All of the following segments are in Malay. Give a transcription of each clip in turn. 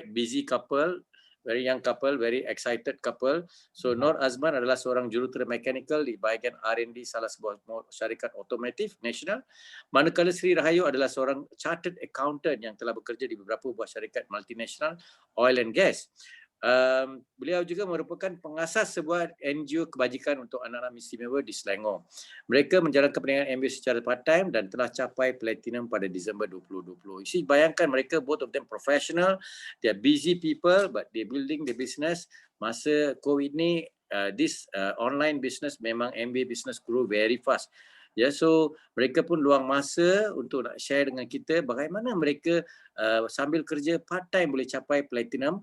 busy couple, very young couple, very excited couple. So Nur Azman adalah seorang jurutera mechanical di bahagian R&D salah sebuah syarikat otomotif nasional. Manakala Sri Rahayu adalah seorang chartered accountant yang telah bekerja di beberapa buah syarikat multinasional oil and gas. Beliau juga merupakan pengasas sebuah NGO kebajikan untuk anak-anak istimewa di Selangor. Mereka menjalankan perniagaan MBA secara part-time dan telah capai platinum pada Disember 2020. You see, bayangkan mereka, both of them professional, they are busy people but they building the business. Masa COVID ni, this online business memang MBA business grow very fast. Ya, so mereka pun luang masa untuk nak share dengan kita bagaimana mereka sambil kerja part-time boleh capai platinum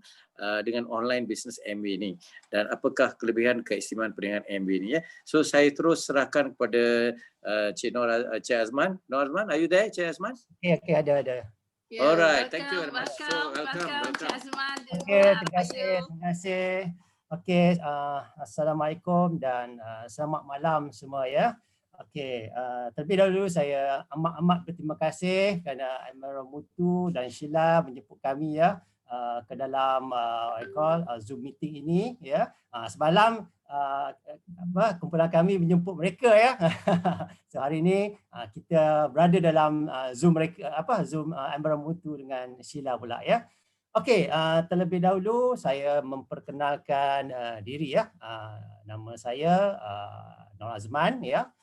dengan online business MBA ni, dan apakah kelebihan keistimewaan perniagaan MBA ni ya. So saya terus serahkan kepada Cik Azman. Nur Azman, are you there, Cik Azman? Okay, ada. Yeah, alright, thank you very much. Welcome, Cik Azman. Okay, terima kasih. Okay, Assalamualaikum dan selamat malam semua ya. Okey, terlebih dahulu saya amat berterima kasih kerana Emerald Mutu dan Sheila menjemput kami ya ke dalam Zoom meeting ini ya. Semalam kumpulan kami menjemput mereka ya. So hari ini kita berada dalam Zoom mereka Zoom Emerald Mutu dengan Sheila pula ya. Okey, terlebih dahulu saya memperkenalkan diri ya. Nama saya Nur Azman ya.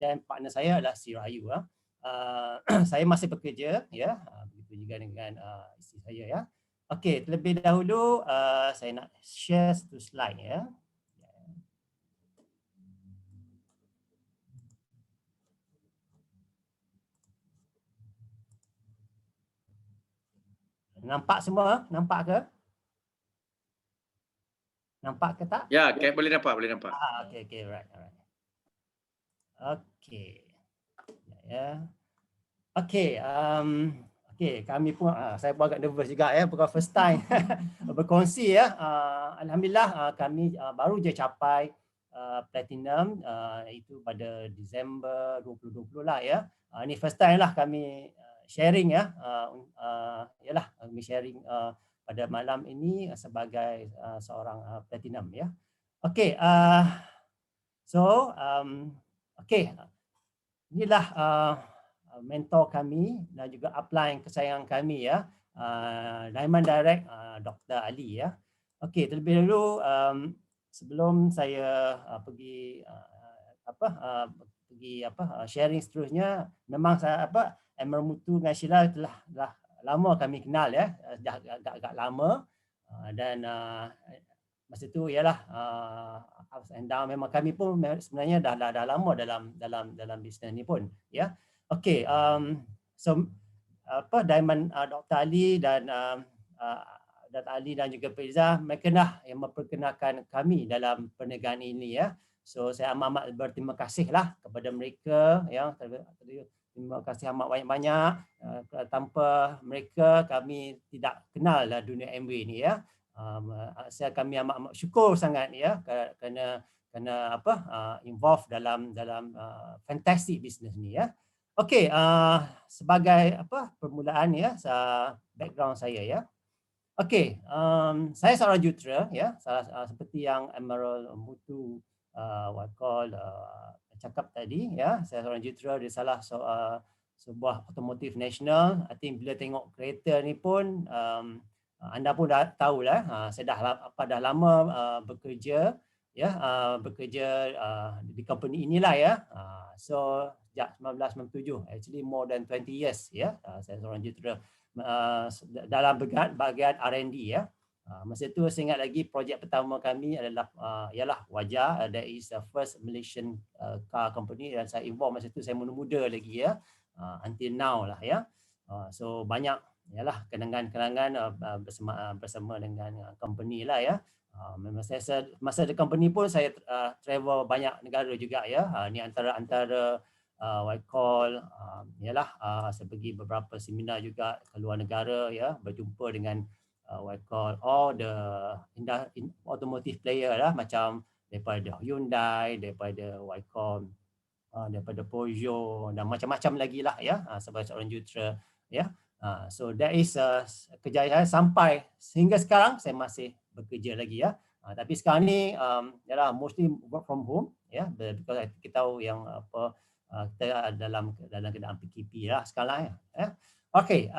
Dan partner saya adalah Sri Rahayu. Saya masih bekerja ya, begitu juga dengan isteri saya ya. Okey, terlebih dahulu saya nak share satu slide ya. Nampak semua? Nampak ke? Nampak ke tak? Ya, boleh nampak. Okey, right. Okey. Ya. Okey, kami pun saya pun agak nervous juga ya, bukan first time berkongsi ya. Alhamdulillah kami baru je capai platinum itu pada Disember 2020 lah ya. Ini first time lah kami sharing ya. Yalah kami sharing pada malam ini sebagai seorang platinum ya. Okey, okey, inilah mentor kami dan juga upline kesayangan kami ya, Diamond Direct Dr. Ali ya. Okey, terlebih dahulu sebelum saya pergi sharing seterusnya, memang saya Emerald Mutu dengan Sheila telah lama kami kenal ya, dah agak lama dan masa tu ialah ups and down, memang kami pun sebenarnya dah lama dalam bisnes ni pun ya. Okey, Diamond Dr. Ali dan Ali dan juga Firza, mereka lah yang memperkenalkan kami dalam perniagaan ini ya. So saya amat berterima kasih lah kepada mereka ya. Terima kasih amat banyak-banyak. Tanpa mereka kami tidak kenal lah dunia MBA ni ya. Kami amat syukur sangat ya kerana involved dalam fantastic business ni ya. Okey, sebagai permulaan ya, background saya ya. Okey, saya seorang jurutera ya, seperti yang Emerald Mutu cakap tadi ya. Saya seorang jurutera di salah sebuah otomotif nasional. I think bila tengok kereta ni pun anda pun dah tahulah, saya dah lama bekerja ya, di company inilah ya. So sejak 1997, actually more than 20 years ya, saya seorang jurutera dalam bahagian R&D ya. Masa tu saya ingat lagi projek pertama kami adalah ialah Wajah, that is the first Malaysian car company, dan saya involved masa tu, saya muda-muda lagi ya, until now lah ya. So banyak ialah kenangan-kenangan bersama dengan company lah ya. Masa di company pun saya travel banyak negara juga ya. Ni antara ialah saya pergi beberapa seminar juga ke luar negara ya, berjumpa dengan all the automotive player lah, macam daripada Hyundai, daripada daripada Peugeot dan macam-macam lagi lah ya, sebagai seorang jurutera ya. So that is kejayaan saya sampai sehingga sekarang saya masih bekerja lagi ya. Tapi sekarang ni yalah mostly work from home ya, because kita tahu yang apa kita dalam keadaan PKP lah sekarang ya. Okey,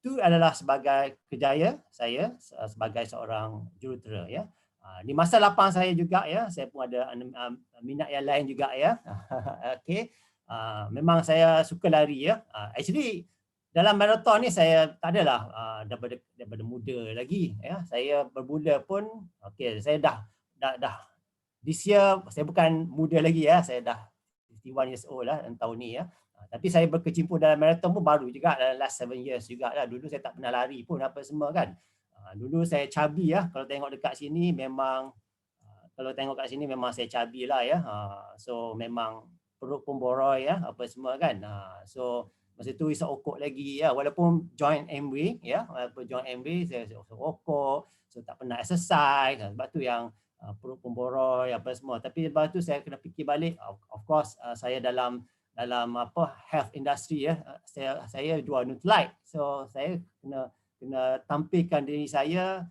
itu adalah sebagai kerjaya saya sebagai seorang jurutera ya. Di masa lapang saya juga ya, saya pun ada minat yang lain juga ya. Okey. Memang saya suka lari ya. Actually dalam maraton ni saya tak adalah daripada muda lagi ya. Saya bermula pun okey, saya dah this year saya bukan muda lagi ya. Saya dah 51 years old lah tahun ni ya. Tapi saya berkecimpung dalam maraton pun baru juga dalam last 7 years juga lah. Dulu saya tak pernah lari pun apa semua kan. Dulu saya chubby ya. Kalau tengok dekat sini memang saya chubby lah ya. So memang perut pun boroi ya apa semua kan. So masa tu isap okok lagi ya, walaupun join Amway ya, walaupun join Amway saya okok, so tak pernah exercise, sebab tu yang perut pun boroi apa semua. Tapi lepas tu saya kena fikir balik, of course saya dalam apa health industry ya, saya jual Nutrilite, so saya kena tampilkan diri saya,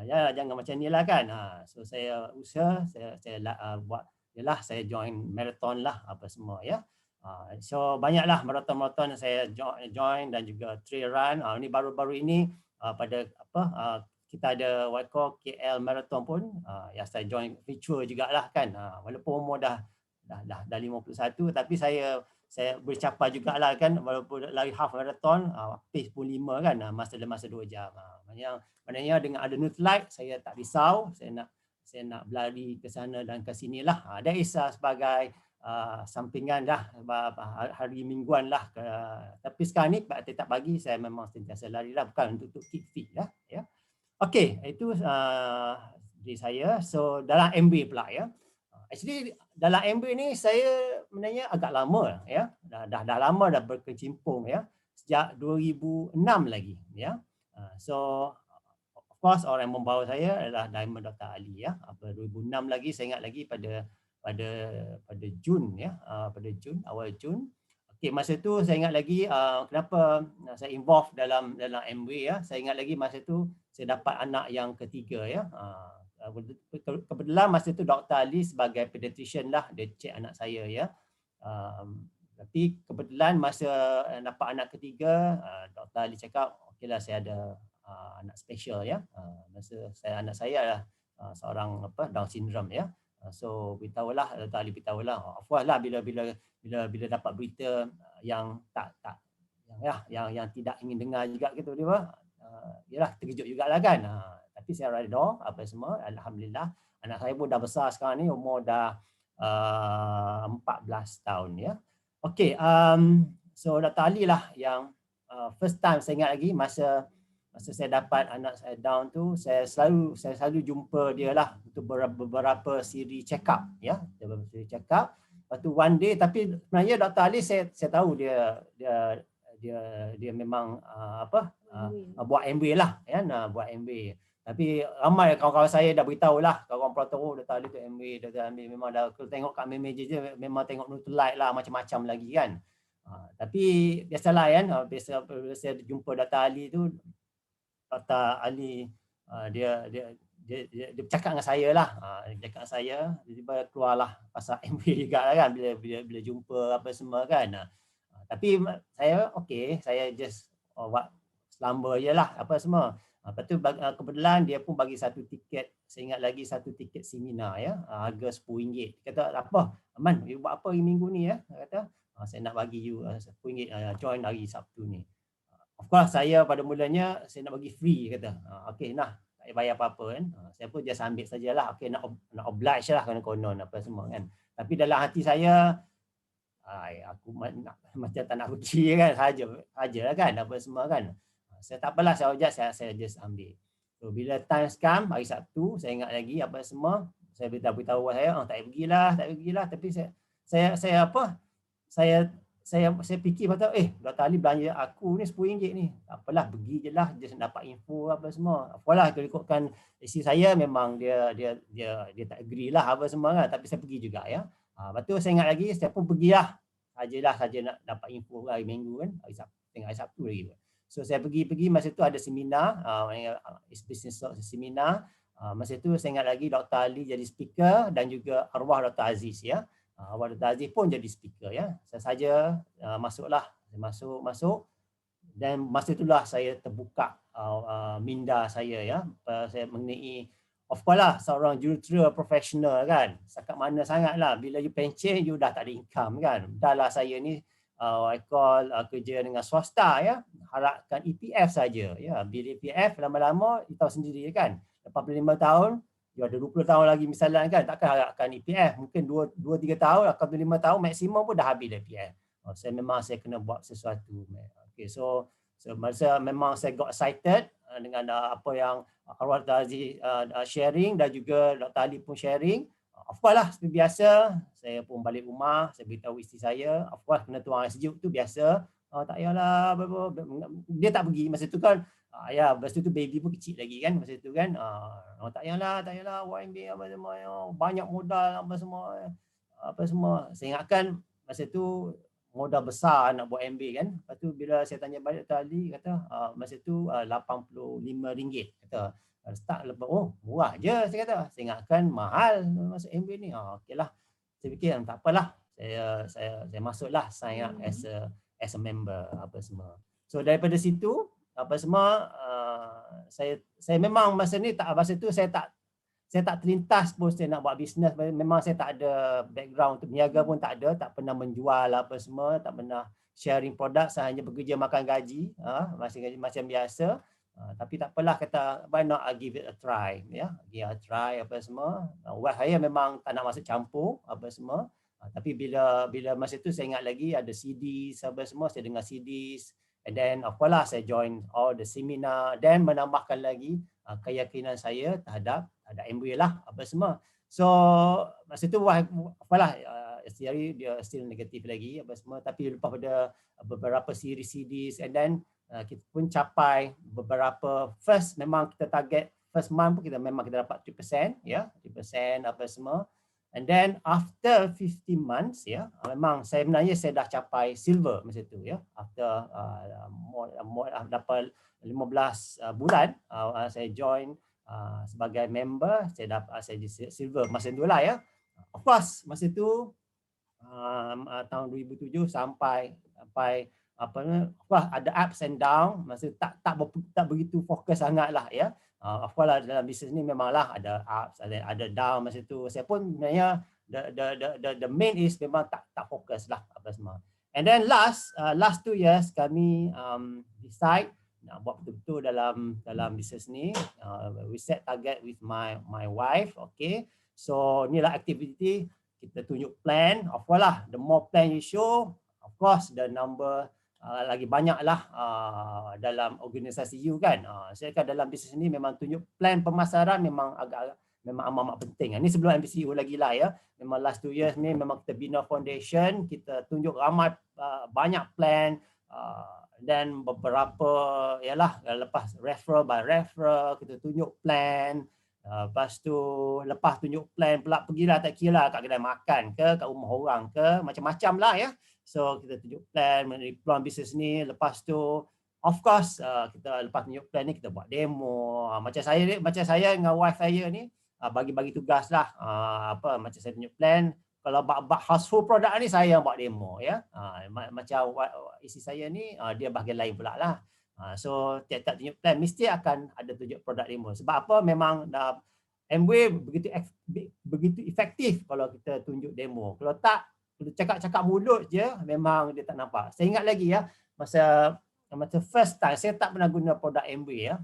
ya jangan macam ni lah kan. So saya usaha, saya buat yalah, saya join marathon lah apa semua ya. So banyaklah marathon-marathon saya join dan juga trail run. Ini baru-baru ini pada apa kita ada what call KL Marathon pun yang saya join virtual jugalah kan. Walaupun umur dah 51 tapi saya boleh capai jugalah kan, walaupun lari half marathon pace pun 5 kan, masa 2 jam. Maknanya dengan ada Nutrilite saya tak risau, saya nak berlari ke sana dan ke sini lah. That is sebagai sampingan dah hari mingguan lah. Tapi sekarang ni tetap pagi saya memang sentiasa lari lah, bukan untuk keep fit lah ya. Okey, itu diri saya. So dalam MB pula ya. Actually dalam MB ni saya sebenarnya agak lama ya. Dah lama dah berkecimpung ya. Sejak 2006 lagi ya. So of course orang yang membawa saya adalah Diamond Dr. Ali ya. 2006 lagi, saya ingat lagi pada Jun ya, pada Jun, awal Jun. Okey, masa tu saya ingat lagi kenapa saya involve dalam MW ya. Saya ingat lagi masa tu saya dapat anak yang ketiga ya. Kebetulan masa tu Dr. Ali sebagai pediatrician lah, dia cek anak saya ya. Tapi kebetulan masa dapat anak ketiga, Dr. Ali cakap okeylah saya ada anak special ya. Masa anak saya adalah seorang Down syndrome ya. So beritahulah, Dr. Ali beritahulah. Of course lah bila dapat berita yang yang tidak ingin dengar juga gitu dia. Yalah terkejut jugalah kan. Tapi saya redha apa semua, alhamdulillah. Anak saya pun dah besar sekarang ni, umur dah 14 tahun ya. Okey, so Dr. Ali lah yang first time saya ingat lagi masa saya dapat anak saya down tu, saya selalu jumpa dia lah untuk beberapa siri check up ya, siri check up. Lepas tu one day, tapi sebenarnya Dr. Ali saya tahu dia memang buat MB lah ya, buat MB. Tapi ramai kawan-kawan saya dah beritahu lah, kawan protokol Dr. Ali tu MB, Dr. Ali memang dah tengok kat manager je memang tengok Nutrilite lah, macam-macam lagi kan. Tapi biasalah kan, biasa saya jumpa Dr. Ali tu, Dr. Ali dia bercakap dengan saya lah, dia cakap dengan saya, tiba-tiba keluarlah pasal MB juga lah kan, bila jumpa apa semua kan. Tapi saya okey, saya just buat selamba je lah apa semua. Lepas tu kebetulan dia pun bagi satu tiket, saya ingat lagi satu tiket seminar ya, harga RM10. Dia kata apa, Aman, you buat apa hari minggu ni ya? Dia kata saya nak bagi you RM10 join hari Sabtu ni. Of course saya pada mulanya saya nak bagi free kata. Okey nah, tak payah bayar apa-apa kan. Saya pun just ambil sajalah. Okey nak oblige lah konon apa semua kan. Tapi dalam hati saya aku macam tak nak pergi kan, sajalah kan apa semua kan. Saya tak apalah, saya just ambil. So bila time come hari Sabtu, saya ingat lagi apa semua, saya beritahu saya tak payah pergilah, tapi saya fikir betul, Dr. Ali belanja aku ni RM10 ni. Tak apalah, pergi je lah, just dapat info apa semua. Apalah, kalau ikutkan isteri saya memang dia tak agree lah apa semua kan, tapi saya pergi juga ya. Lepas tu saya ingat lagi, saya pun pergilah. Saja nak dapat info hari Minggu kan, hari Sabtu lagi. So saya pergi masa tu ada seminar, business seminar. Masa tu saya ingat lagi Dr. Ali jadi speaker dan juga arwah Dr. Aziz ya. Arwah Dr. Aziz pun jadi speaker ya. Saya saja masuklah, saya masuk dan masa itulah saya terbuka minda saya ya. Saya mengenai of course lah seorang jurutera profesional kan. Setakat mana sangatlah bila you pencen you dah tak ada income kan. Dah lah saya ni I call kerja dengan swasta ya. Harapkan EPF saja ya. Bila EPF lama-lama you tahu sendiri kan. 45 tahun, you ada 20 tahun lagi misalnya kan, takkan harapkan EPF. Mungkin 2-3 tahun, atau 5 tahun maksimum pun dah habis EPF. Saya kena buat sesuatu. Okay, so masa memang saya got excited dengan apa yang arwah Dr. Aziz sharing dan juga Dr. Ali pun sharing. Of course lah, seperti biasa, saya pun balik rumah, saya beritahu isteri saya, of course kena tuang air sejuk tu biasa. Tak payahlah, dia tak pergi masa tu kan. Ya, masa tu baby pun kecil lagi kan masa tu kan. Tak payahlah YMB apa semua, banyak modal apa semua. Saya ingatkan masa tu modal besar nak buat MB kan. Lepas tu bila saya tanya balik Dr. Ali kata masa tu RM85 kata. Start lepas murah je saya kata. Saya ingatkan mahal masuk MB ni. Okeylah. Saya fikir tak apalah. Saya masuklah sign up as a member apa semua. So daripada situ apa semua saya memang masa tu saya tak terlintas pun saya nak buat bisnes. Memang saya tak ada background untuk berniaga pun tak ada, tak pernah menjual apa semua, tak pernah sharing produk, saya hanya bekerja makan gaji, macam biasa. Tapi tak apalah kata why not I give it a try ya. Give a try apa semua. Saya memang tak nak masuk campur apa semua. Tapi bila masa tu saya ingat lagi ada CDs apa semua, saya dengar CDs. And then of course lah saya join all the seminar dan menambahkan lagi keyakinan saya terhadap MBA lah apa semua. So masa tu apalah isteri dia still negatif lagi apa semua, tapi lepas pada beberapa series CDs and then kita pun capai beberapa memang kita target first month pun kita dapat 3% ya, 3% apa semua. And then after 15 months ya, memang sebenarnya saya dah capai silver masa tu ya. After dapat 15 bulan saya join sebagai member, saya jadi silver masa tu lah ya. Of course masa tu tahun 2007 sampai ada ups and down, masa tak begitu fokus sangat lah ya. Of course lah dalam bisnes ni memanglah ada ups, ada down masa tu. Saya pun sebenarnya the main is memang tak fokus lah apa semua. And then last 2 years kami decide nak buat betul-betul dalam bisnes ni. We set target with my wife, okay. So inilah aktiviti kita tunjuk plan. Of course lah, the more plan you show, of course the number lagi banyak lah dalam organisasi you kan. Saya kan dalam bisnes ni memang tunjuk plan pemasaran memang amat penting. Ini sebelum MBCU lagi lah ya. Memang last 2 years ni memang kita bina foundation, kita tunjuk ramai banyak plan dan beberapa ialah lepas referral by referral kita tunjuk plan. Lepas tu lepas tunjuk plan pula pergilah tak kira lah kat kedai makan ke, kat rumah orang ke, macam-macam lah ya. So kita tunjuk plan mengenai peluang bisnes ni. Lepas tu of course kita lepas tunjuk plan ni kita buat demo. Macam saya dengan wife saya ni bagi tugas lah. Macam saya tunjuk plan, kalau bab household product ni saya yang buat demo ya. Macam isteri saya ni dia bahagian lain pula lah. So tiap-tiap tunjuk plan mesti akan ada tunjuk produk demo. Sebab apa? Memang Amway begitu efektif kalau kita tunjuk demo. Kalau tak, cakap-cakap mulut je memang dia tak nampak. Saya ingat lagi ya, masa first time saya tak pernah guna produk Amway ya.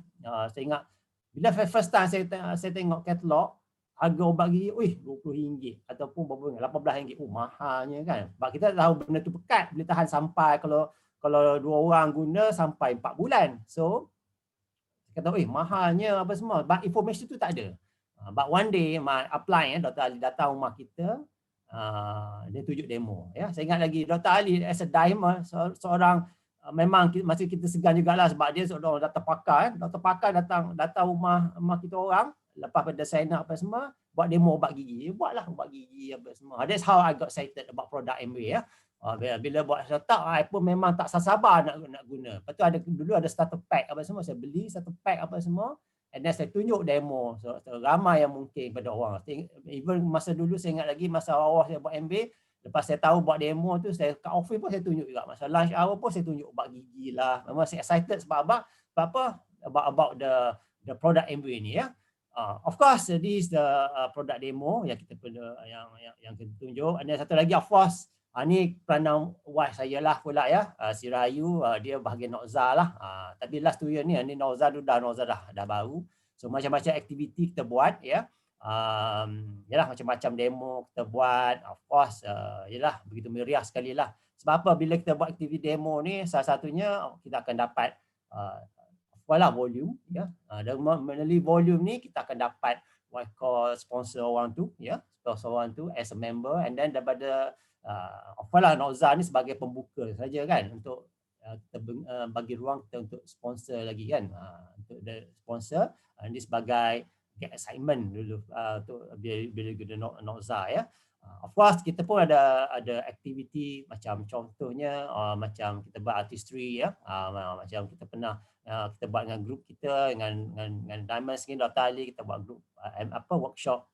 Saya ingat bila first time saya tengok katalog harga ubat gigi, RM20 ataupun RM18. Mahalnya kan. Sebab kita tahu benda tu pekat, boleh tahan sampai kalau 2 orang guna sampai 4 bulan. So kata mahalnya apa semua. But information tu tak ada. But one day my upline Dr. Ali datang rumah kita, dia tunjuk demo ya. Saya ingat lagi Dr. Ali as a dimer, seorang memang masa kita segan jugalah sebab dia seorang doktor pakar. Doktor pakar datang rumah kita orang, lepas pada sign up apa semua, buat demo ubat gigi. Buatlah ubat gigi apa semua. That's how I got excited about product Amway ya. Bila buat startup, I pun memang tak sabar nak guna. Lepas tu dulu ada starter pack apa semua, saya beli starter pack apa semua, and then saya tunjuk demo so ramai yang mungkin pada orang. Even masa dulu saya ingat lagi masa awal saya buat MBA, lepas saya tahu buat demo tu, saya kat office pun saya tunjuk juga. Masa lunch hour pun saya tunjuk bak gigi lah. Memang saya excited sebab apa about the product MBA ni ya. Of course this is the product demo yang kita yang kita tunjuk. Dan satu lagi of course ni peranan wife saya lah pula ya, si Rahayu, dia bahagian Nokza lah. Tapi last 2 year ni Nokza dah baru. So macam-macam aktiviti kita buat ya. Yalah macam-macam demo kita buat. Of course yalah begitu meriah sekali lah. Sebab apa, bila kita buat aktiviti demo ni, salah satunya kita akan dapat volume ya. Dan melalui volume ni kita akan dapat what call sponsor orang tu ya, sponsor orang tu as a member, and then daripada Nokza ni sebagai pembuka saja kan, untuk kita bagi ruang kita untuk sponsor lagi kan, untuk the sponsor ini sebagai get excitement dulu bila guna Nokza ya. Of course kita pun ada aktiviti macam contohnya macam kita buat artistry ya, macam kita pernah kita buat dengan grup kita dengan Diamond Skin Dr. Ali, kita buat grup workshop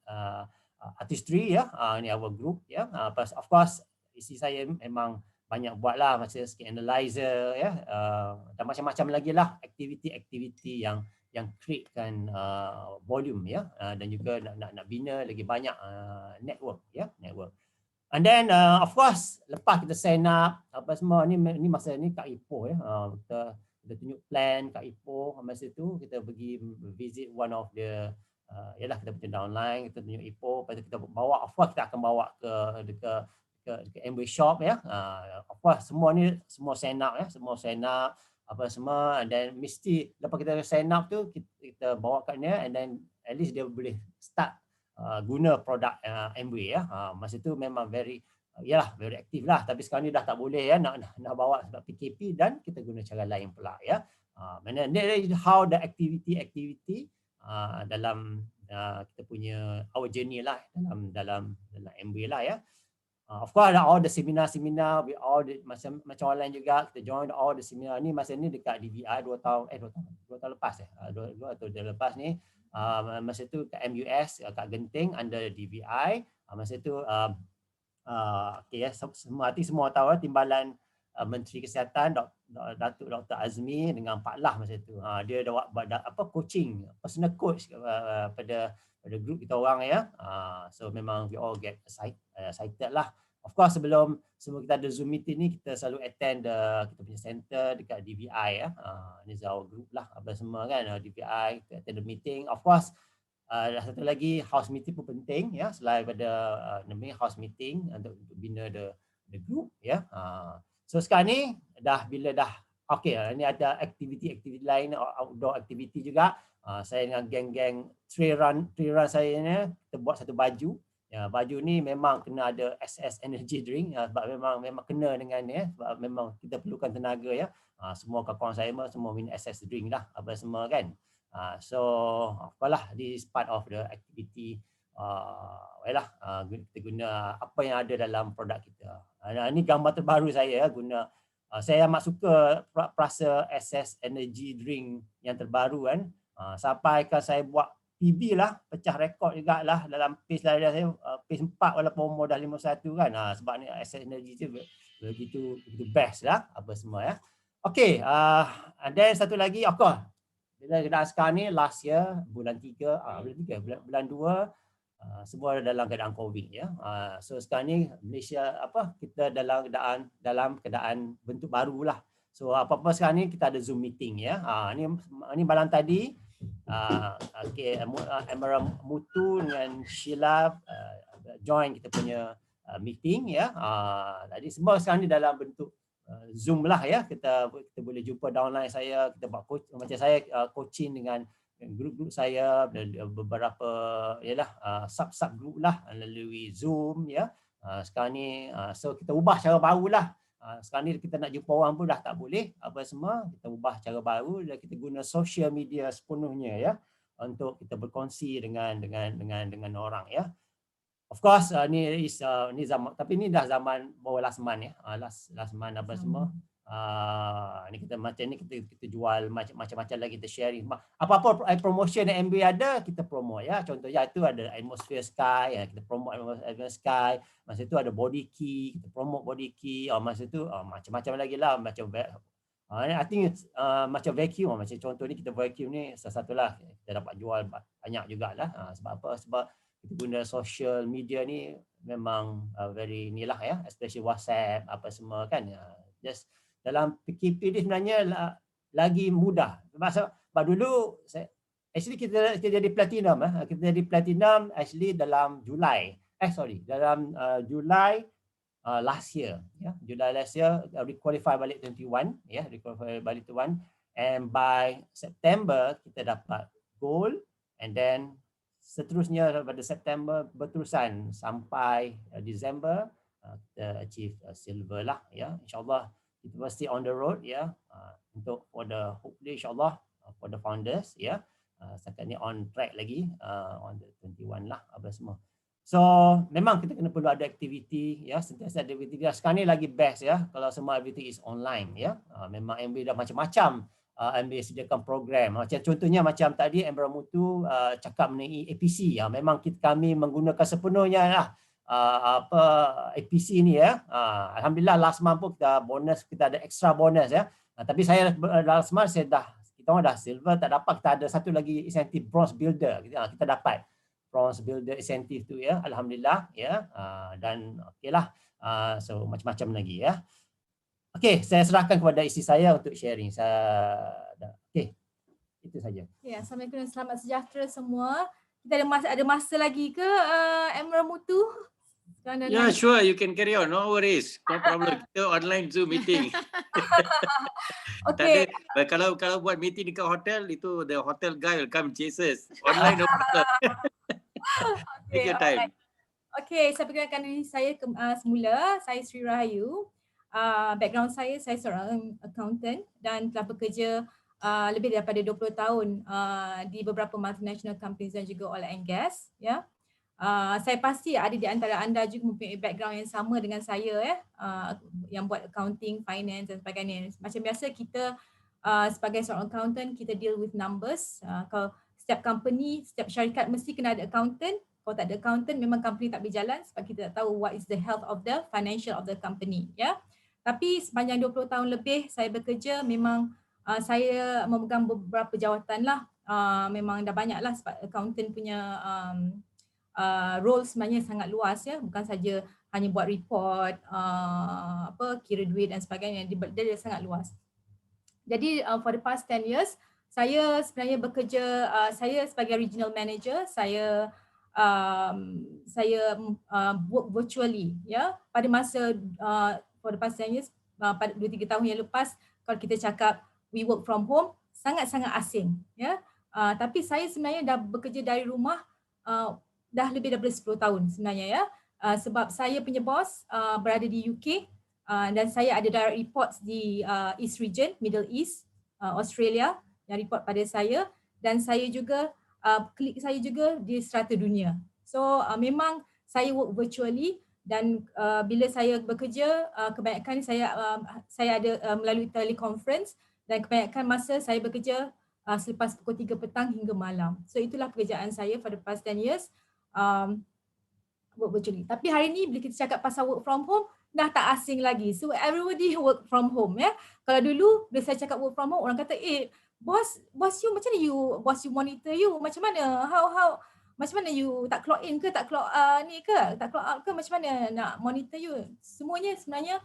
artistry ya, ni our group ya. Of course isi saya memang banyak buat lah, macam skin analyzer ya, dan macam-macam lagi lah aktiviti-aktiviti yang createkan volume ya, dan juga nak bina lagi banyak network. And then of course lepas kita sign up apa semua ni masa ni kat Ipoh ya, kita tunjuk plan kat Ipoh. Masa tu kita pergi visit one of the yalah kita punya downline, kita tunjuk Ipoh, lepas tu kita bawa, of course kita akan bawa ke Amway shop ya. Of course semua sign up ya, semua sign up apa semua, and then mesti lepas kita sign up tu kita bawa kat dia, and then at least dia boleh start guna produk Amway ya. Masa tu memang very aktif lah, tapi sekarang ni dah tak boleh ya, nak bawa sebab PKP, dan kita guna cara lain pula ya. Mana how the activity dalam kita punya our journey lah dalam Amway lah ya. Of course ada all the seminar we all macam orang lain juga, kita join all the seminar ni. Masa ni dekat DVI 2 tahun lepas 2 atau 2 lepas ni, masa tu kat MUS kat Genting under DVI. Masa tu okay ya, semua tahu timbalan Menteri Kesihatan Datuk Dr. Azmi dengan Pak Lah masa tu. Dia dah buat coaching, personal coach pada grup kita orang ya. So memang we all get excited lah. Of course sebelum kita ada Zoom meeting ni, kita selalu attend kita punya center dekat DVI ya. Ni our group lah apa semua kan, DVI kita attend the meeting. Of course satu lagi house meeting pun penting ya, selain pada namanya house meeting untuk bina the group ya. So sekarang ni bila dah okey, ni ada aktiviti lain, outdoor activity juga. Saya dengan geng-geng trail run saya ni, kita buat satu baju. Ya, baju ni memang kena ada SS energy drink sebab memang kena dengan ni sebab memang kita perlukan tenaga ya. Semua kawan-kawan saya semua minum SS drink lah apa semua kan. So apalah, this is part of the activity kita guna apa yang ada dalam produk kita. Ini gambar terbaru saya guna. Saya amat suka perasa SS energy drink yang terbaru kan. Sampai kan saya buat PB lah, pecah rekod juga lah dalam pace lari saya, pace 4 walaupun umur dah 51 kan. Sebab ni SS energy tu begitu best lah apa semua ya. Okay, dan satu lagi, of course bila keadaan sekarang ni last year bulan 2 semua dalam keadaan COVID ya. So sekarang ni Malaysia kita dalam keadaan bentuk baru lah. So apa-apa sekarang ni kita ada Zoom meeting ya. Ni malam tadi Emerald Mutu dengan Sheila join kita punya meeting ya. Tadi semua sekarang ni dalam bentuk Zoom lah ya. Kita boleh jumpa downline saya, kita buat macam saya coaching dengan grup-grup saya, beberapa sub group lah melalui Zoom ya. Sekarang ni so kita ubah cara baru lah. Sekarang ni kita nak jumpa orang pun dah tak boleh apa semua, kita ubah cara baru dan kita guna social media sepenuhnya ya untuk kita berkongsi dengan orang ya. of course ni zaman, tapi ni dah zaman bawah last month ya. Last month apa semua. Ni kita macam ni kita jual macam-macam lagi, kita sharing. Apa-apa promotion yang MB ada kita promote ya. Contohnya itu ada Atmosphere Sky ya, kita promote Atmosphere Sky. Masa itu ada body key, kita promote body key. Masa itu macam-macam lagi lah, macam I think macam vacuum, macam contoh ni kita vacuum ni salah satulah kita dapat jual banyak jugalah. Sebab apa? Sebab kita guna social media ni memang very ni lah ya, especially WhatsApp apa semua kan. Just dalam PKP ni sebenarnya lagi mudah. Sebab dulu actually kita jadi platinum kita jadi platinum actually dalam Julai. Dalam Julai last year ya. Julai last year requalify balik 21 ya, requalify balik 21, and by September kita dapat gold, and then seterusnya pada September berterusan sampai December kita achieve silver lah ya. InsyaAllah kita pasti on the road ya, untuk for the hopefully insyaAllah for the founders ya. Setakat ni on track lagi on the 21 lah apa semua. So memang kita kena perlu ada aktiviti ya, sentiasa ada aktiviti. Sekarang ni lagi best ya kalau semua aktiviti is online ya. Memang MB dah macam-macam MB sediakan program. Macam contohnya macam tadi Embra Mutu cakap mengenai APC ya. Memang kami menggunakan sepenuhnya lah APC ni ya. Alhamdulillah last month pun kita ada extra bonus ya. Tapi saya last month kita orang dah silver, tak dapat, kita ada satu lagi insentif bronze builder. Kita dapat bronze builder insentif tu ya, alhamdulillah ya. Dan okeylah, so macam-macam lagi ya. Okey, saya serahkan kepada isteri saya untuk sharing. Okey, itu saja. Ya, Assalamualaikum, selamat sejahtera semua. Kita ada masa lagi ke Emerald Mutu? Yeah, sure, you can carry on, no worries, no problem. Kita online Zoom meeting. Okay. Kalau buat meeting dekat hotel, itu the hotel guy will come chase us. Online no problem. Take your time. Okay, saya perkenalkan diri saya semula. Saya Sri Rahayu. Background saya seorang accountant dan telah bekerja lebih daripada 20 tahun di beberapa multinational companies dan juga oil and gas. Ya. Saya pasti ada di antara anda juga mempunyai background yang sama dengan saya ya, yang buat accounting, finance dan sebagainya. Macam biasa kita sebagai seorang accountant kita deal with numbers. Kalau setiap company, setiap syarikat mesti kena ada accountant. Kalau tak ada accountant memang company tak boleh jalan sebab kita tak tahu what is the health of the financial of the company ya. Tapi sepanjang 20 tahun lebih saya bekerja, memang saya memegang beberapa jawatan lah. Memang dah banyak lah sebab accountant punya role sebenarnya sangat luas ya, bukan saja hanya buat report, kira duit dan sebagainya, dia sangat luas. Jadi for the past 10 years saya sebenarnya bekerja, saya sebagai regional manager, saya work virtually ya. Pada masa for the past 10 years, pada 2-3 tahun yang lepas, kalau kita cakap we work from home, sangat-sangat asing ya. Tapi saya sebenarnya dah bekerja dari rumah dah lebih daripada 10 tahun sebenarnya ya. Sebab saya punya bos berada di UK dan saya ada direct reports di East Region, Middle East, Australia yang report pada saya, dan saya juga klik saya juga di strata dunia. So memang saya work virtually dan bila saya bekerja kebanyakan saya ada melalui teleconference, dan kebanyakan masa saya bekerja selepas pukul 3 petang hingga malam. So itulah pekerjaan saya for the past 10 years. Work virtually. Tapi hari ni bila kita cakap pasal work from home, dah tak asing lagi. So everybody work from home ya. Kalau dulu bila saya cakap work from home, orang kata boss you macam mana boss you monitor you, macam mana macam mana you tak clock in ke, tak clock ni ke, tak clock out ke, macam mana nak monitor you. Semuanya sebenarnya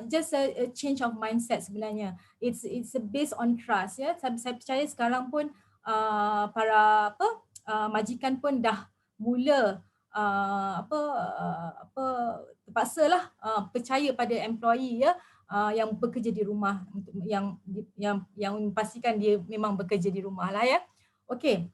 just a change of mindset sebenarnya. It's based on trust ya. Saya percaya sekarang pun para majikan pun dah mula terpaksalah percaya pada employee ya, yang bekerja di rumah, yang pastikan dia memang bekerja di rumah lah ya. Okay,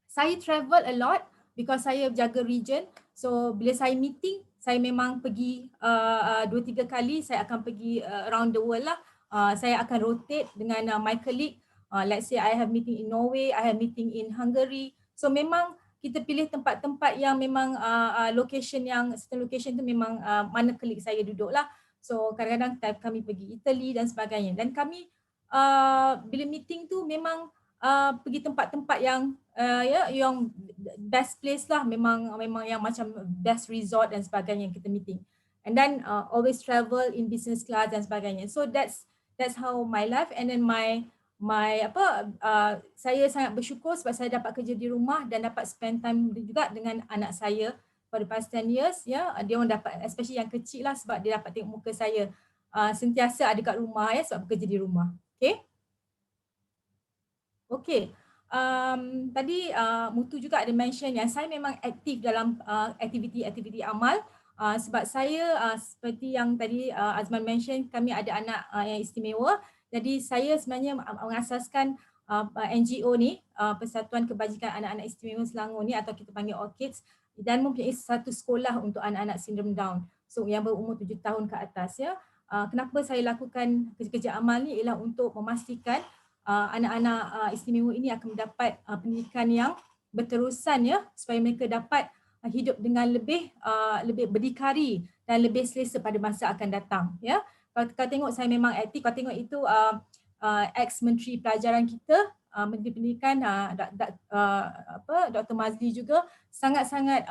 saya travel a lot because saya jaga region. So bila saya meeting, saya memang pergi 2-3 kali saya akan pergi around the world lah. Saya akan rotate dengan my colleague. Let's say I have meeting in Norway, I have meeting in Hungary. So memang kita pilih tempat-tempat yang memang location yang certain location tu memang mana klik saya duduk lah. So kadang-kadang kami pergi Italy dan sebagainya, dan kami bila meeting tu memang pergi tempat-tempat yang yang best place lah, memang yang macam best resort dan sebagainya kita meeting. And then always travel in business class dan sebagainya. So that's how my life. And then saya sangat bersyukur sebab saya dapat kerja di rumah dan dapat spend time juga dengan anak saya for the past 10 years. Ya, dia orang dapat, especially yang kecil lah, sebab dia dapat tengok muka saya sentiasa ada kat rumah ya, sebab bekerja di rumah. Okay. Tadi Mutu juga ada mention yang saya memang aktif dalam aktiviti-aktiviti amal. Sebab saya seperti yang tadi Azman mention, kami ada anak yang istimewa. Jadi saya sebenarnya mengasaskan NGO ni, Persatuan Kebajikan Anak-anak Istimewa Selangor ni, atau kita panggil ORCIDS, dan mempunyai satu sekolah untuk anak-anak sindrom Down, so yang berumur 7 tahun ke atas ya. Kenapa saya lakukan kerja-kerja amal ni ialah untuk memastikan anak-anak istimewa ini akan mendapat pendidikan yang berterusan ya, supaya mereka dapat hidup dengan lebih berdikari dan lebih selesa pada masa akan datang ya. Kalau tengok saya memang aktif, kalau tengok itu ex-menteri pelajaran kita, Menteri Pendidikan Dr. Mazli juga sangat-sangat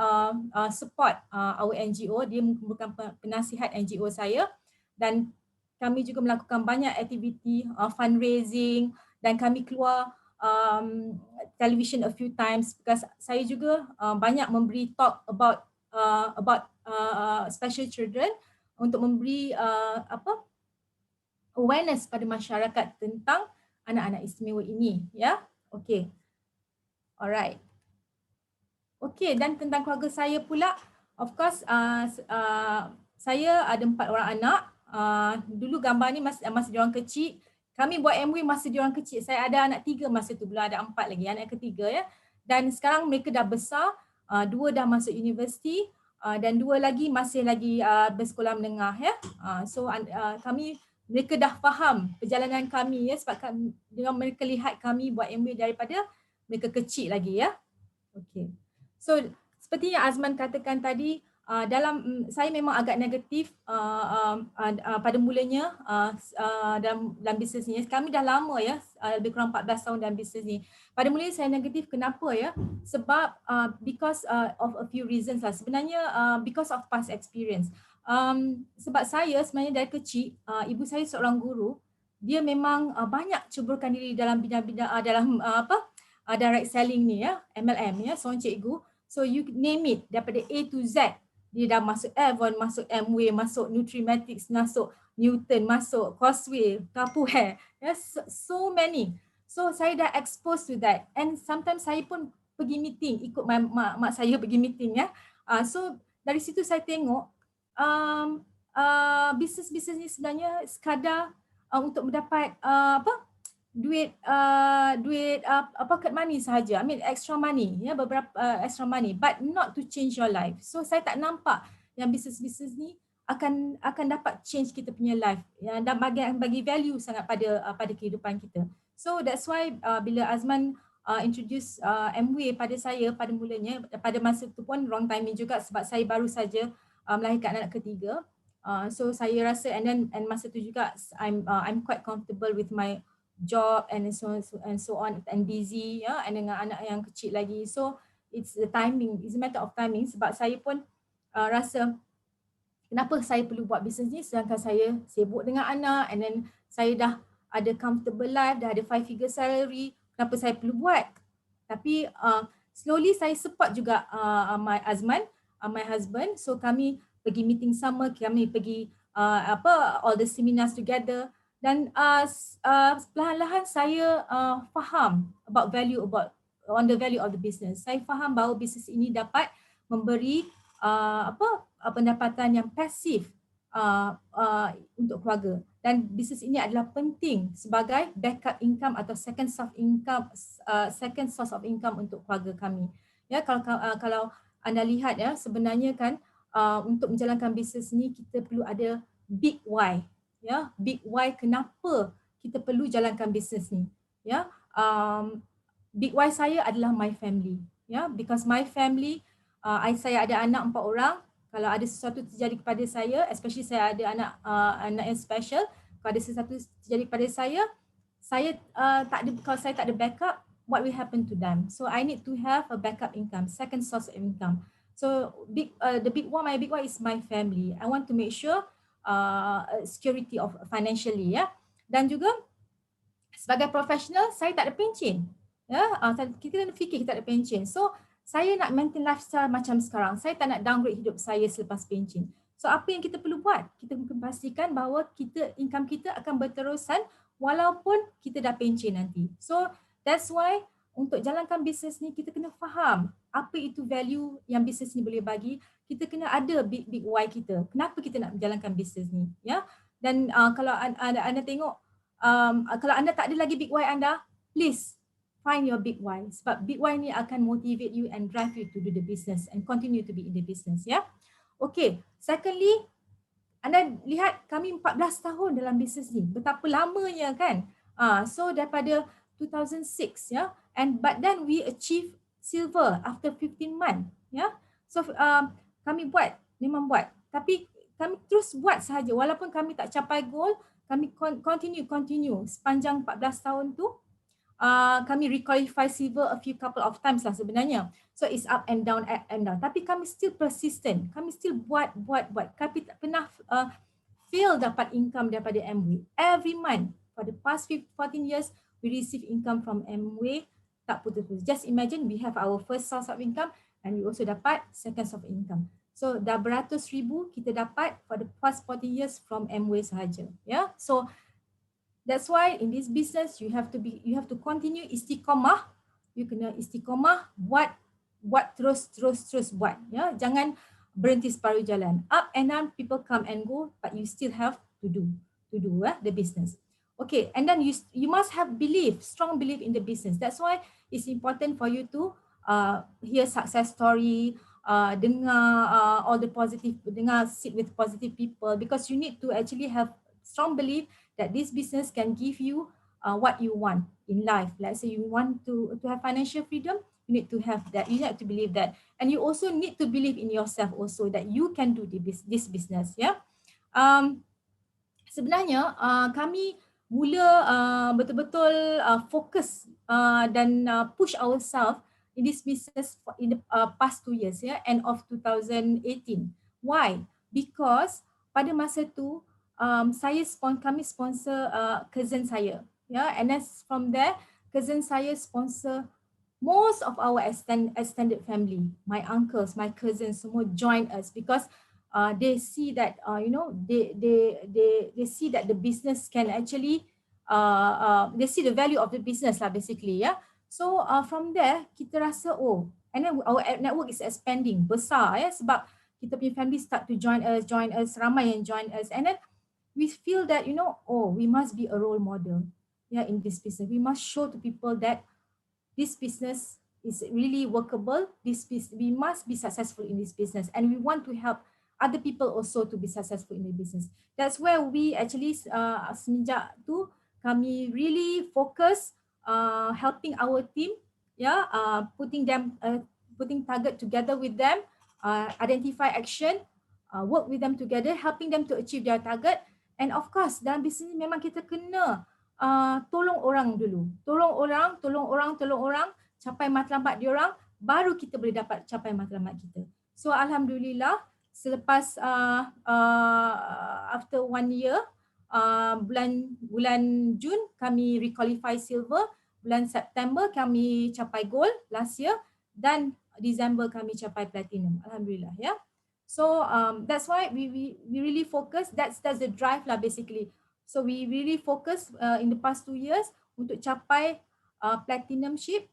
support our NGO. Dia merupakan penasihat NGO saya, dan kami juga melakukan banyak aktiviti fundraising, dan kami keluar television a few times, because saya juga banyak memberi talk about special children untuk memberi awareness pada masyarakat tentang anak-anak istimewa ini ya. Okey. Alright. Okey, dan tentang keluarga saya pula, of course saya ada 4 orang anak. Dulu gambar ni masa diorang kecil. Kami buat MW masa diorang kecil. Saya ada anak 3 masa tu, belum ada 4 lagi, anak ketiga ya. Dan sekarang mereka dah besar, 2 dah masuk universiti, dan 2 lagi masih lagi bersekolah menengah ya. So mereka dah faham perjalanan kami ya, sebab dengan mereka lihat kami buat MW daripada mereka kecil lagi ya. Okey. So seperti yang Azman katakan tadi, saya memang agak negatif pada mulanya dalam bisnes ni. Kami dah lama ya, lebih kurang 14 tahun dalam bisnes ni. Pada mulanya saya negatif, kenapa ya? Sebab because of a few reasons lah. Sebenarnya because of past experience. Sebab saya sebenarnya dari kecil, ibu saya seorang guru. Dia memang banyak ceburkan diri dalam bidang-bidang dalam direct selling ni ya, MLM ya, seorang cikgu. So you name it, daripada A to Z. Dia dah masuk Avon, masuk Amway, masuk Nutrimatics, masuk Newton, masuk Causeway, Capuhair, so many. So saya dah exposed to that, and sometimes saya pun pergi meeting, ikut mak saya pergi meeting ya. So dari situ saya tengok bisnes-bisnes ni sebenarnya sekadar untuk mendapat duit pocket money sahaja. I mean extra money ya, beberapa extra money, but not to change your life. So saya tak nampak yang bisnes-bisnes ni akan dapat change kita punya life ya, dan bagi value sangat pada kehidupan kita. So that's why bila Azman introduce MW pada saya pada mulanya, pada masa tu pun wrong timing juga, sebab saya baru saja melahirkan anak ketiga. So saya rasa, and masa tu juga I'm quite comfortable with my job and so on, and busy ya, and dengan anak yang kecil lagi. So it's the timing, it's a matter of timing. Sebab saya pun rasa kenapa saya perlu buat bisnes ni sedangkan saya sibuk dengan anak, and then saya dah ada comfortable life, dah ada 5-figure salary, kenapa saya perlu buat? Tapi slowly saya support juga my Azman, my husband. So kami pergi meeting sama, kami pergi all the seminars together. Dan perlahan-lahan saya faham on the value of the business. Saya faham bahawa bisnes ini dapat memberi pendapatan yang pasif untuk keluarga, dan bisnes ini adalah penting sebagai backup income atau second source of income untuk keluarga kami. Ya, kalau anda lihat ya, sebenarnya kan untuk menjalankan bisnes ini kita perlu ada big why. Ya, big why kenapa kita perlu jalankan bisnes ni ya. Big why saya adalah my family because my family, saya ada anak 4 orang. Kalau ada sesuatu terjadi kepada saya, especially saya ada anak yang special, kalau ada sesuatu terjadi kepada saya tak ada, kalau saya tak ada backup, what will happen to them? So I need to have a backup income, second source of income. So my big one is my family. I want to make sure security of financially, Dan juga sebagai profesional, saya tak ada pencen. Kita kena fikir kita tak ada pencen. So saya nak maintain lifestyle macam sekarang. Saya tak nak downgrade hidup saya selepas pencen. So apa yang kita perlu buat? Kita mungkin pastikan bahawa income kita akan berterusan walaupun kita dah pencen nanti. So that's why untuk jalankan bisnes ni kita kena faham apa itu value yang bisnes ni boleh bagi. Kita kena ada big why kita. Kenapa kita nak menjalankan bisnes ni? Dan kalau anda tengok, kalau anda tak ada lagi big why anda, please find your big why. Sebab big why ni akan motivate you and drive you to do the business and continue to be in the business. Okay, secondly, anda lihat kami 14 tahun dalam bisnes ni. Betapa lamanya kan? So daripada 2006, but then we achieve silver after 15 months. So kami memang buat. Tapi kami terus buat sahaja. Walaupun kami tak capai goal, kami continue sepanjang 14 tahun tu. Kami requalify silver a few couple of times lah sebenarnya. So it's up and down. Tapi kami still persistent. Kami still buat. Kami tak pernah fail dapat income daripada Amway. Every month for the past 14 years, we receive income from Amway. Tak putus-putus. Just imagine we have our first source of income and we also dapat second source of income. So dah beratus ribu kita dapat for the past 14 years from Amway sahaja. So that's why in this business you have to continue istiqamah. You kena istiqamah, buat terus buat. Jangan berhenti separuh jalan. Up and down, people come and go, but you still have to do the business. Okay, and then you must have strong belief in the business. That's why it's important for you to hear success story, dengar all the positive, sit with positive people, because you need to actually have strong belief that this business can give you what you want in life. Let's say you want to have financial freedom, you need to have that. You have to believe that. And you also need to believe in yourself also that you can do this business. Sebenarnya kami mula betul-betul fokus dan push ourselves in this business in the past 2 years, end of 2018. Why? Because pada masa tu kami sponsor cousin saya, and then from there cousin saya sponsor most of our extended family, my uncles, my cousins, semua join us because they see that they see that the business can actually they see the value of the business lah basically. So from there kita rasa and then our network is expanding besar sebab kita punya family start to join us, ramai yang join us, and then we feel that we must be a role model in this business. We must show to people that this business is really workable. We must be successful in this business, and we want to help other people also to be successful in the business. That's where we actually semenjak tu kami really focus helping our team, putting target together with them, identify action, work with them together, helping them to achieve their target. And of course dalam bisnes ni memang kita kena tolong orang dulu. Tolong orang capai matlamat diorang, baru kita boleh dapat capai matlamat kita. So alhamdulillah selepas after 1 year, bulan Jun kami requalify silver, bulan September kami capai gold last year, dan December kami capai platinum. Alhamdulillah. So that's why we really focus. That's the drive lah basically. So we really focus in the past 2 years untuk capai platinum ship,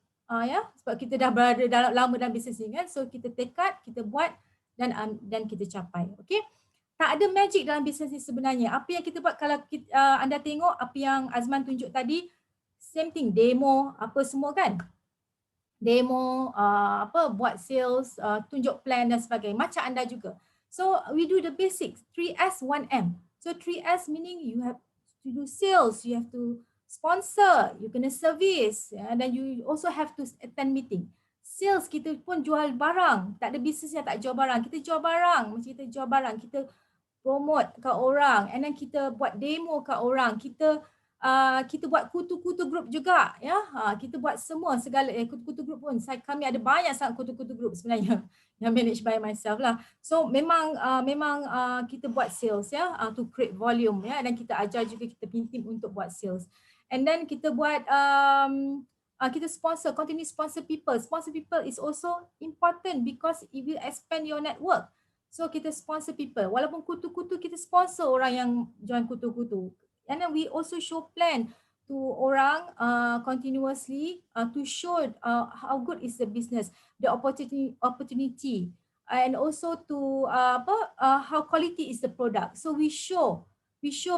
sebab kita dah berada lama dalam bisnes ni kan. So kita tekad, kita buat dan kita capai. Okay. Tak ada magic dalam bisnes ni sebenarnya. Apa yang kita buat, kalau anda tengok apa yang Azman tunjuk tadi, same thing, demo apa semua kan. Demo, buat sales, tunjuk plan dan sebagainya. Macam anda juga. So we do the basics, 3S, 1M. So 3S meaning you have to do sales, you have to sponsor, you kena service, and then you also have to attend meeting. Sales kita pun jual barang. Tak ada bisnes yang tak jual barang. Kita jual barang. Macam kita jual barang, kita promote ke orang, and then kita buat demo ke orang. Kita buat kutu-kutu grup juga, ya. Kita buat semua segala kutu-kutu grup pun. Kami ada banyak sangat kutu-kutu grup sebenarnya yang managed by myself lah. So memang kita buat sales, ya, to create volume, ya, dan kita ajar juga kita tim untuk buat sales. And then kita buat kita continue sponsor people. Sponsor people is also important because it will expand your network. So kita sponsor people. Walaupun kutu-kutu kita sponsor orang yang join kutu-kutu. And then we also show plan to orang continuously to show how good is the business, the opportunity, and also to how quality is the product. So we show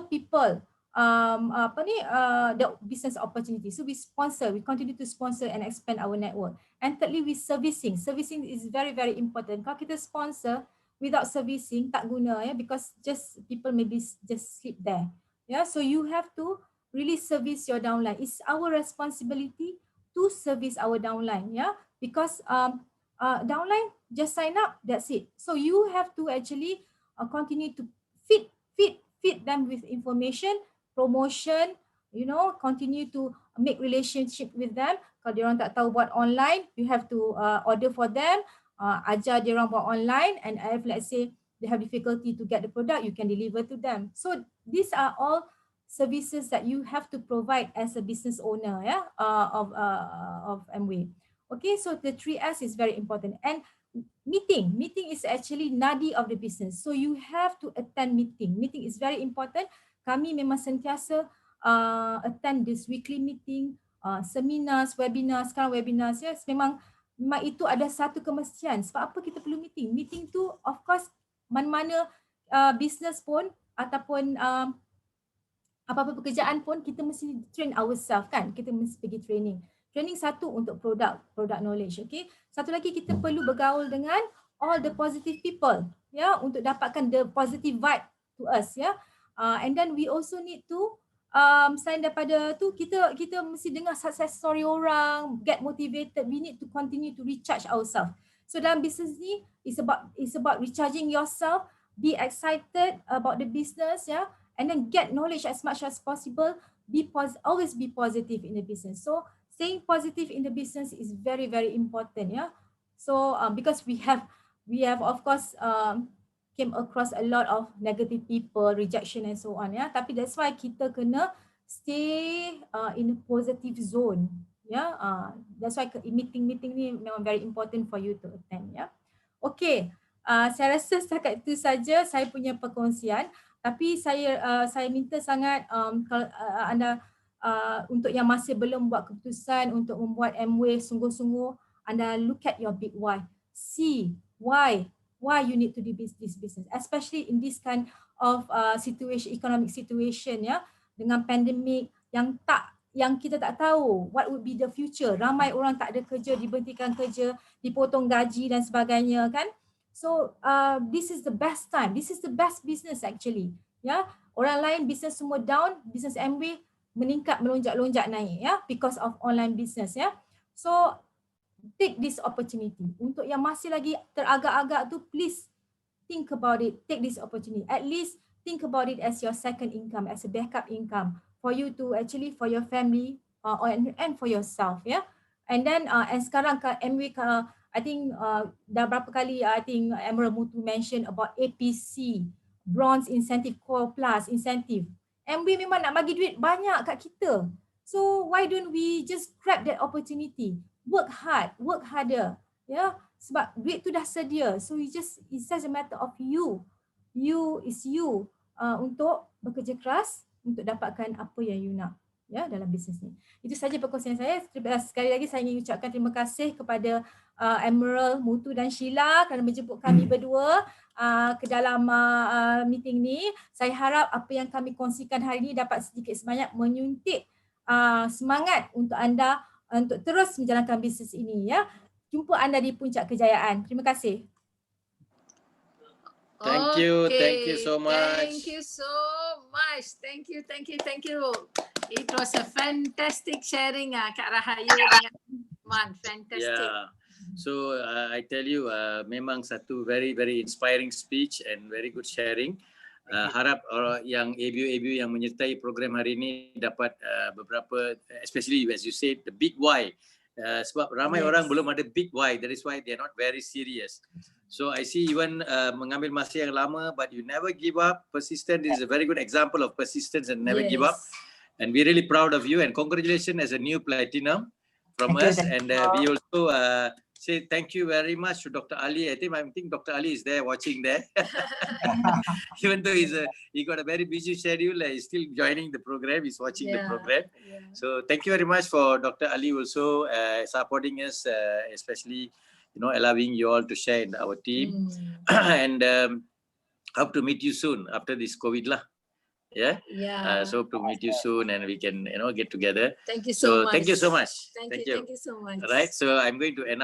people the business opportunity. So we continue to sponsor and expand our network. And thirdly, we servicing. Servicing is very, very important. Kalau kita sponsor without servicing, tak guna, ya, because just people maybe just sleep there. Yeah, so you have to really service your downline. It's our responsibility to service our downline, yeah, because downline just sign up, that's it. So you have to actually continue to feed them with information, promotion, you know, continue to make relationship with them. Kalau dia orang tak tahu buat online, you have to order for them, ajar dia orang buat online, and if let's say they have difficulty to get the product, you can deliver to them. So these are all services that you have to provide as a business owner, yeah, of Amway. Okay, so the 3S is very important. And meeting is actually nadi of the business. So you have to attend meeting. Meeting is very important. Kami memang sentiasa attend this weekly meeting, seminars, webinars. Sekarang webinars, yes, memang itu ada satu kemestian. Sebab apa kita perlu meeting? Meeting tu of course mana-mana business pun ataupun apa-apa pekerjaan pun kita mesti train ourselves, kan? Kita mesti pergi training. Training satu untuk product knowledge, okay? Satu lagi kita perlu bergaul dengan all the positive people, ya, untuk dapatkan the positive vibe to us, ya. And then we also need to selain daripada tu kita mesti dengar success story orang, get motivated. We need to continue to recharge ourselves. So dalam business ni it's about recharging yourself, be excited about the business, ya, and then get knowledge as much as possible. Always be positive in the business. So staying positive in the business is very, very important, ya. So because we have of course came across a lot of negative people, rejection and so on, ya. Tapi that's why kita kena stay in a positive zone, ya. That's why meeting ni memang very important for you to attend, ya. Okay, saya rasa setakat itu saja saya punya perkongsian. Tapi saya minta sangat kalau anda untuk yang masih belum buat keputusan untuk membuat Amway sungguh-sungguh, anda look at your big why. See why you need to do this business, especially in this kind of economic situation, ya, dengan pandemik yang kita tak tahu what would be the future. Ramai orang tak ada kerja, diberhentikan kerja, dipotong gaji dan sebagainya, kan? So this is the best time. This is the best business actually, ya. Orang lain business semua down, business Amway meningkat, melonjak-lonjak naik, ya, because of online business, ya. So take this opportunity. Untuk yang masih lagi teragak-agak tu, please think about it. Take this opportunity. At least think about it as your second income, as a backup income for you to actually, for your family and for yourself, ya. And then and sekarang Amway, I think dah berapa kali I think Emerald Mutu mention about APC, Bronze Incentive, Core Plus Incentive. Amway memang nak bagi duit banyak kat kita. So why don't we just grab that opportunity? Work hard, work harder, ya. Sebab duit tu dah sedia. So it's just a matter of you untuk bekerja keras untuk dapatkan apa yang you nak, ya, dalam bisnes ni. Itu saja perkongsian saya. Sekali lagi saya ingin ucapkan terima kasih kepada Emerald, Mutu dan Sheila kerana menjemput kami berdua ke dalam meeting ni. Saya harap apa yang kami kongsikan hari ini dapat sedikit sebanyak menyuntik semangat untuk anda untuk terus menjalankan bisnes ini, ya. Jumpa anda di puncak kejayaan. Terima kasih. Thank you so much. Thank you so much. Thank you. It was a fantastic sharing, Kak Rahayu dengan Man. Fantastic. Yeah. So I tell you, memang satu very inspiring speech and very good sharing. Harap yang ABU yang menyertai program hari ini dapat beberapa, especially as you said, the big why. Sebab ramai orang belum ada big why, that is why they are not very serious. So I see even mengambil masa yang lama, but you never give up. Persistent is a very good example of persistence and never give up. And we're really proud of you, and congratulations as a new platinum from us. And we also say thank you very much to Dr. Ali. I think Dr. Ali is there watching there. Even though he got a very busy schedule, he's still joining the program. He's watching the program. So thank you very much for Dr. Ali also supporting us, especially allowing you all to share in our team. And hope to meet you soon after this COVID lah. So hope to meet you soon, and we can get together. Thank you so much. Thank you so much. Thank you so much. Right. So I'm going to announce